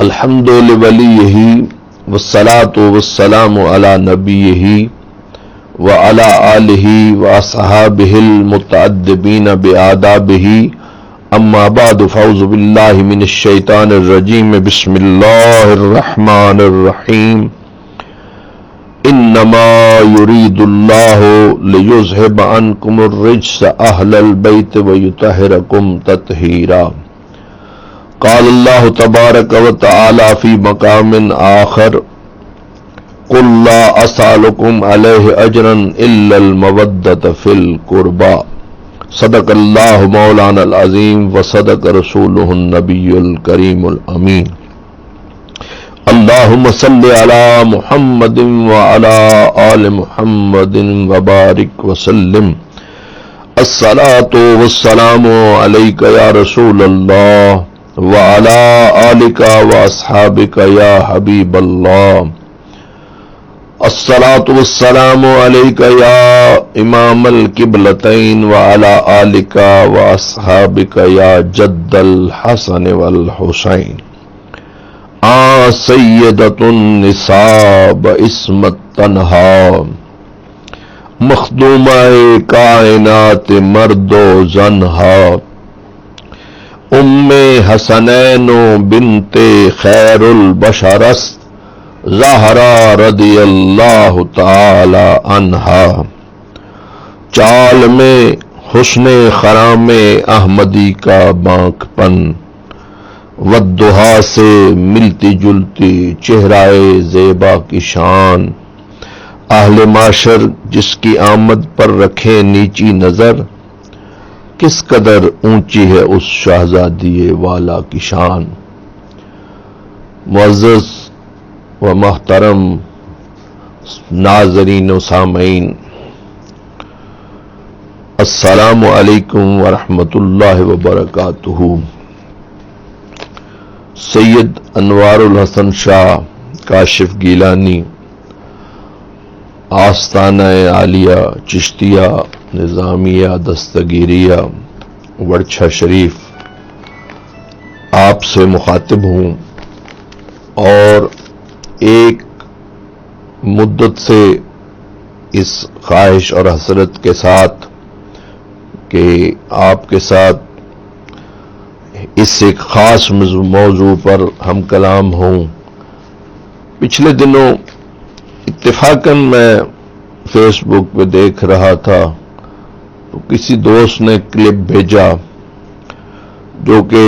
الحمد لولیہ والصلاة والسلام علی نبیہ وعلی آلہ واصحابہ المتأدبین بآدابہ اما بعد فاعوذ باللہ من الشیطان الرجیم بسم اللہ الرحمن الرحیم انما یرید اللہ لیذہب عنکم الرجس اہل البیت ویطہرکم تطہیرا۔ قال اللہ تبارک و تعالی فی مقام آخر قل لا اسألکم علیہ اجرا الا المودۃ فی القربى۔ صدق اللہ مولانا العظیم وصدق رسولہ النبی الکریم الامین۔ اللہم صل علی محمد وعلی آل محمد وبارک وسلم۔ الصلاۃ والسلام علیک یا رسول اللہ وعلی آلک واصحابک یا حبیب اللہ۔ الصلاۃ والسلام علیک یا امام القبلتین وعلی آلک واصحابک یا جد الحسن والحسین۔ سیدۃ النساء باسمت تنہا، مخدومہ کائنات مرد و زنہا، ام حسنین بنت خیر البشر است زہرا رضی اللہ تعالی عنہا۔ چال میں حسن خرام احمدی کا بانک پن، والضحا سے ملتی جلتی چہرائے زیبا کی شان، اہل معاشر جس کی آمد پر رکھے نیچی نظر، کس قدر اونچی ہے اس شہزادی والا کی شان۔ معزز و محترم ناظرین و سامعین، السلام علیکم ورحمۃ اللہ وبرکاتہ۔ سید انوار الحسن شاہ کاشف گیلانی، آستانہ عالیہ چشتیہ نظامیہ دستگیریہ ورچھا شریف، آپ سے مخاطب ہوں اور ایک مدت سے اس خواہش اور حسرت کے ساتھ کہ آپ کے ساتھ اس ایک خاص موضوع پر ہم کلام ہوں۔ پچھلے دنوں اتفاقاً میں فیس بک پہ دیکھ رہا تھا تو کسی دوست نے کلپ بھیجا جو کہ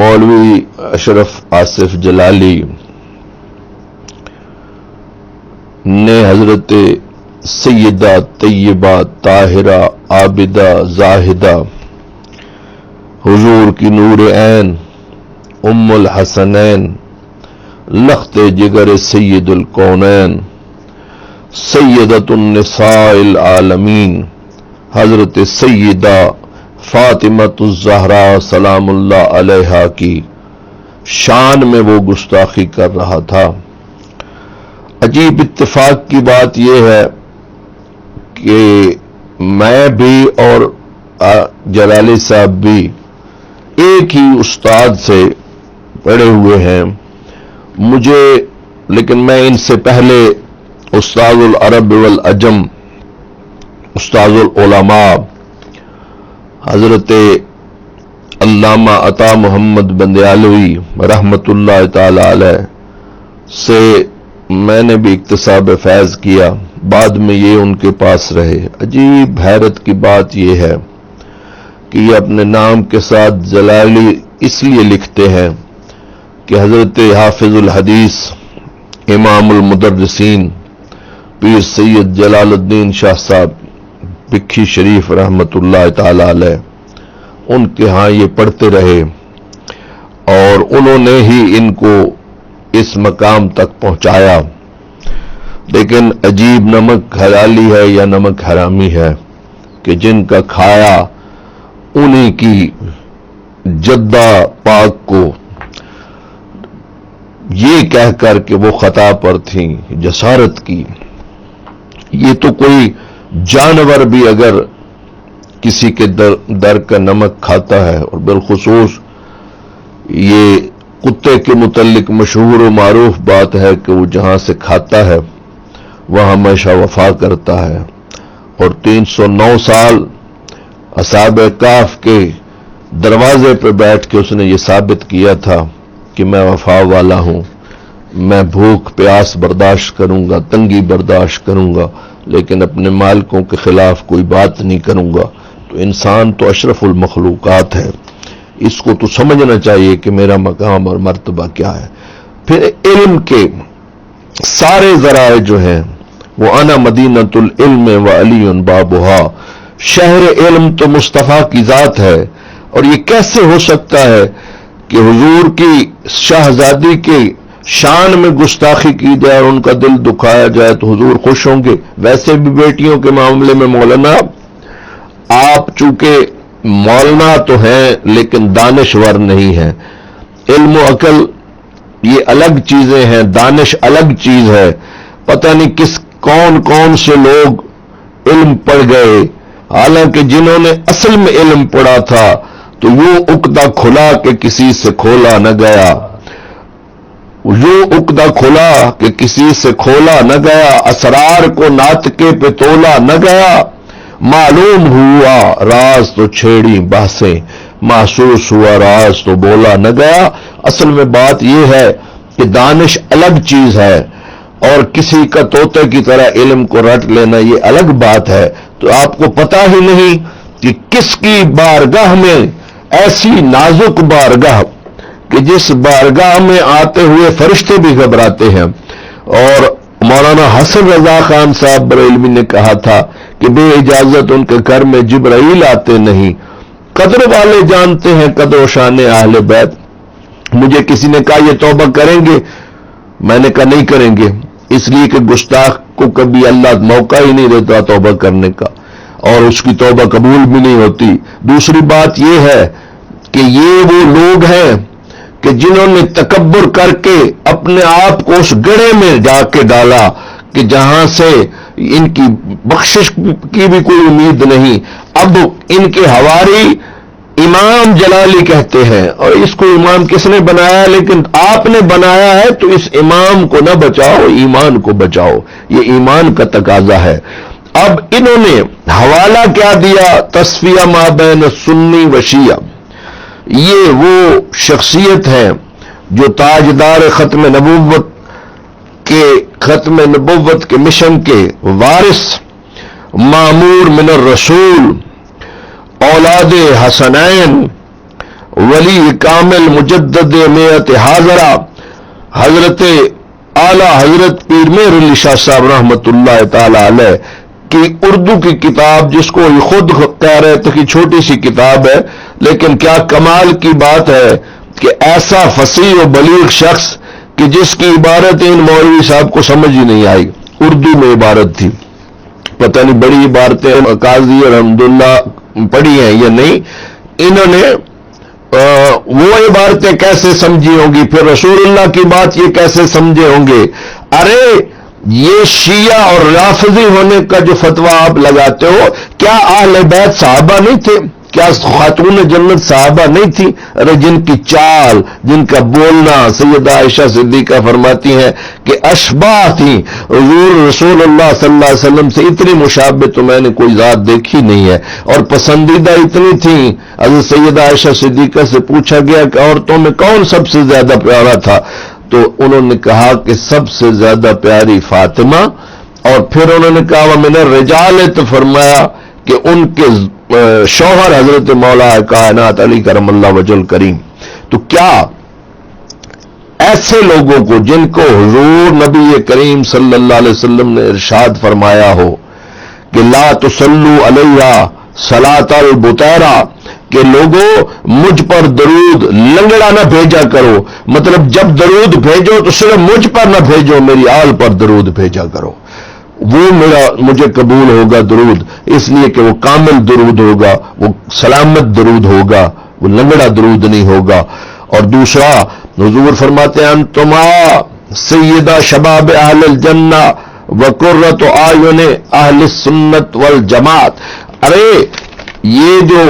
مولوی اشرف آصف جلالی نے حضرت سیدہ طیبہ طاہرہ عابدہ زاہدہ حضور کی نور عین ام الحسنین لخت جگر سید الکونین سیدۃ النساء العالمین حضرت سیدہ فاطمۃ الزہرا سلام اللہ علیہا کی شان میں وہ گستاخی کر رہا تھا۔ عجیب اتفاق کی بات یہ ہے کہ میں بھی اور جلالی صاحب بھی ایک ہی استاد سے پڑھے ہوئے ہیں، لیکن میں ان سے پہلے استاد العرب والعجم استاد العلماء حضرت علامہ عطا محمد بندیالوی رحمت اللہ تعالی علیہ سے میں نے بھی اکتساب فیض کیا، بعد میں یہ ان کے پاس رہے۔ عجیب حیرت کی بات یہ ہے کہ یہ اپنے نام کے ساتھ جلالی اس لیے لکھتے ہیں کہ حضرت حافظ الحدیث امام المدرسین پیر سید جلال الدین شاہ صاحب بکھی شریف رحمت اللہ تعالی علیہ ان کے ہاں یہ پڑھتے رہے اور انہوں نے ہی ان کو اس مقام تک پہنچایا۔ لیکن عجیب نمک حلالی ہے یا نمک حرامی ہے کہ جن کا کھایا انہی کی جدہ پاک کو یہ کہہ کر کہ وہ خطا پر تھیں جسارت کی۔ یہ تو کوئی جانور بھی اگر کسی کے در کا نمک کھاتا ہے، اور بالخصوص یہ کتے کے متعلق مشہور و معروف بات ہے کہ وہ جہاں سے کھاتا ہے وہ ہمیشہ وفا کرتا ہے، اور 309 سال اصحاب کہف کے دروازے پہ بیٹھ کے اس نے یہ ثابت کیا تھا کہ میں وفا والا ہوں، میں بھوک پیاس برداشت کروں گا، تنگی برداشت کروں گا، لیکن اپنے مالکوں کے خلاف کوئی بات نہیں کروں گا۔ تو انسان تو اشرف المخلوقات ہے، اس کو تو سمجھنا چاہیے کہ میرا مقام اور مرتبہ کیا ہے۔ پھر علم کے سارے ذرائع جو ہیں وہ انا مدینۃ العلم و علی بابھا، شہر علم تو مصطفیٰ کی ذات ہے، اور یہ کیسے ہو سکتا ہے کہ حضور کی شہزادی کے شان میں گستاخی کی جائے اور ان کا دل دکھایا جائے تو حضور خوش ہوں گے؟ ویسے بھی بیٹیوں کے معاملے میں مولانا آپ چونکہ مولانا تو ہیں لیکن دانشور نہیں ہیں، علم و عقل یہ الگ چیزیں ہیں، دانش الگ چیز ہے۔ پتہ نہیں کون سے لوگ علم پڑھ گئے، حالانکہ جنہوں نے اصل میں علم پڑھا تھا تو یوں عقدہ کھلا کہ کسی سے کھولا نہ گیا، یوں عقدہ کھلا کہ کسی سے کھولا نہ گیا، اسرار کو ناطقے پہ تولا نہ گیا، معلوم ہوا راز تو چھیڑی بحثیں، محسوس ہوا راز تو بولا نہ گیا۔ اصل میں بات یہ ہے کہ دانش الگ چیز ہے اور کسی کا طوطے کی طرح علم کو رٹ لینا یہ الگ بات ہے۔ تو آپ کو پتہ ہی نہیں کہ کس کی بارگاہ میں، ایسی نازک بارگاہ کہ جس بارگاہ میں آتے ہوئے فرشتے بھی گھبراتے ہیں۔ اور مولانا حسن رضا خان صاحب بریلوی نے کہا تھا کہ بے اجازت ان کے گھر میں جبرائیل آتے نہیں، قدر والے جانتے ہیں قدر و شان اہل بیت۔ مجھے کسی نے کہا یہ توبہ کریں گے؟ میں نے کہا نہیں کریں گے، اس لیے کہ گستاخ کو کبھی اللہ موقع ہی نہیں دیتا توبہ کرنے کا، اور اس کی توبہ قبول بھی نہیں ہوتی۔ دوسری بات یہ ہے کہ یہ وہ لوگ ہیں کہ جنہوں نے تکبر کر کے اپنے آپ کو اس گڑھے میں جا کے ڈالا کہ جہاں سے ان کی بخشش کی بھی کوئی امید نہیں۔ اب ان کے حواری امام جلالی کہتے ہیں، اور اس کو امام کس نے بنایا؟ لیکن آپ نے بنایا ہے تو اس امام کو نہ بچاؤ، ایمان کو بچاؤ، یہ ایمان کا تقاضا ہے۔ اب انہوں نے حوالہ کیا دیا؟ تصفیہ ما بین سنی و شیعہ۔ یہ وہ شخصیت ہے جو تاجدار ختم نبوت کے مشن کے وارث، مامور من الرسول، اولاد حسنین، ولی کامل مجدد میت حاضرہ، حضرت اعلی حضرت پیر مہر علی شاہ صاحب رحمت اللہ تعالی علیہ کی اردو کی کتاب، جس کو یہ خود کہہ رہے تھے کہ چھوٹی سی کتاب ہے، لیکن کیا کمال کی بات ہے کہ ایسا فصیح و بلیغ شخص کہ جس کی عبارتیں ان مولوی صاحب کو سمجھ ہی نہیں آئی، اردو میں عبارت تھی، پتہ نہیں بڑی عبارتیں قاضی الحمدللہ پڑھی ہیں یا نہیں، انہوں نے وہ عبارتیں کیسے سمجھی ہوں گی؟ پھر رسول اللہ کی بات یہ کیسے سمجھے ہوں گے؟ ارے یہ شیعہ اور رافضی ہونے کا جو فتویٰ آپ لگاتے ہو، کیا اہل بیت صحابہ نہیں تھے؟ کیا خاتون جنت صحابہ نہیں تھی؟ ارے جن کی چال، جن کا بولنا، سیدہ عائشہ صدیقہ فرماتی ہیں کہ اشباہ تھی حضور رسول اللہ صلی اللہ علیہ وسلم سے، اتنی مشابہ تو میں نے کوئی ذات دیکھی نہیں ہے، اور پسندیدہ اتنی تھی۔ حضرت سیدہ عائشہ صدیقہ سے پوچھا گیا کہ عورتوں میں کون سب سے زیادہ پیارا تھا؟ تو انہوں نے کہا کہ سب سے زیادہ پیاری فاطمہ، اور پھر انہوں نے کہا ومن الرجال، تو فرمایا کہ ان کے شوہر حضرت مولا کائنات علی کرم اللہ وجہ الکریم۔ تو کیا ایسے لوگوں کو جن کو حضور نبی کریم صلی اللہ علیہ وسلم نے ارشاد فرمایا ہو کہ لا تصلوا علیہ صلاۃ البطیرہ، کہ لوگوں مجھ پر درود لنگڑا نہ بھیجا کرو، مطلب جب درود بھیجو تو صرف مجھ پر نہ بھیجو، میری آل پر درود بھیجا کرو، وہ مجھے قبول ہوگا درود، اس لیے کہ وہ کامل درود ہوگا، وہ سلامت درود ہوگا، وہ لنگڑا درود نہیں ہوگا۔ اور دوسرا حضور فرماتے ہیں انتما سیدہ شباب اہل الجنہ وقرۃ اعین اہل السنت والجماعت۔ ارے یہ جو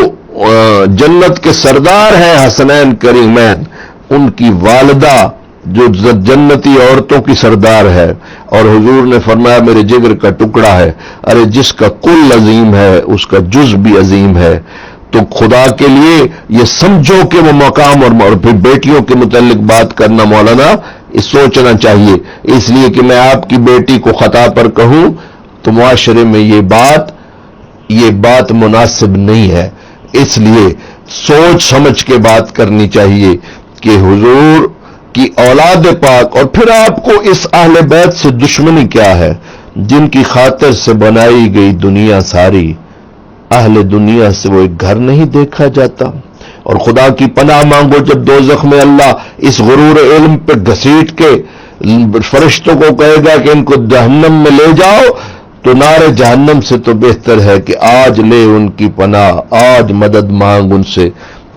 جنت کے سردار ہیں حسنین کریمین، ان کی والدہ جو جنتی عورتوں کی سردار ہے، اور حضور نے فرمایا میرے جگر کا ٹکڑا ہے، ارے جس کا کل عظیم ہے اس کا جز بھی عظیم ہے۔ تو خدا کے لیے یہ سمجھو کہ وہ مقام، اور پھر بیٹیوں کے متعلق بات کرنا مولانا سوچنا چاہیے، اس لیے کہ میں آپ کی بیٹی کو خطا پر کہوں تو معاشرے میں یہ بات مناسب نہیں ہے، اس لیے سوچ سمجھ کے بات کرنی چاہیے کہ حضور کی اولاد پاک، اور پھر آپ کو اس اہل بیت سے دشمنی کیا ہے جن کی خاطر سے بنائی گئی دنیا ساری، اہل دنیا سے وہ ایک گھر نہیں دیکھا جاتا۔ اور خدا کی پناہ مانگو جب دوزخ میں اللہ اس غرور علم پہ گھسیٹ کے فرشتوں کو کہے گا کہ ان کو جہنم میں لے جاؤ، تو نار جہنم سے تو بہتر ہے کہ آج لے ان کی پناہ، آج مدد مانگ ان سے،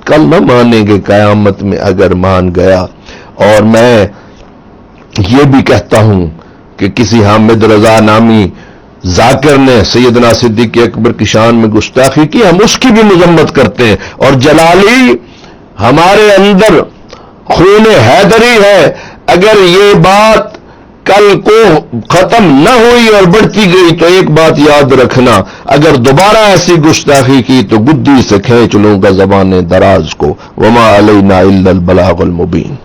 کل نہ مانیں گے قیامت میں اگر مان گیا۔ اور میں یہ بھی کہتا ہوں کہ کسی حامد رضا نامی ذاکر نے سیدنا صدیق اکبر کی شان میں گستاخی کی، ہم اس کی بھی مذمت کرتے ہیں، اور جلالی ہمارے اندر خون حیدری ہے۔ اگر یہ بات کل کو ختم نہ ہوئی اور بڑھتی گئی تو ایک بات یاد رکھنا، اگر دوبارہ ایسی گستاخی کی تو گدی سے کھینچ لوں گا زبان دراز کو۔ وما علینا الا البلاغ المبین۔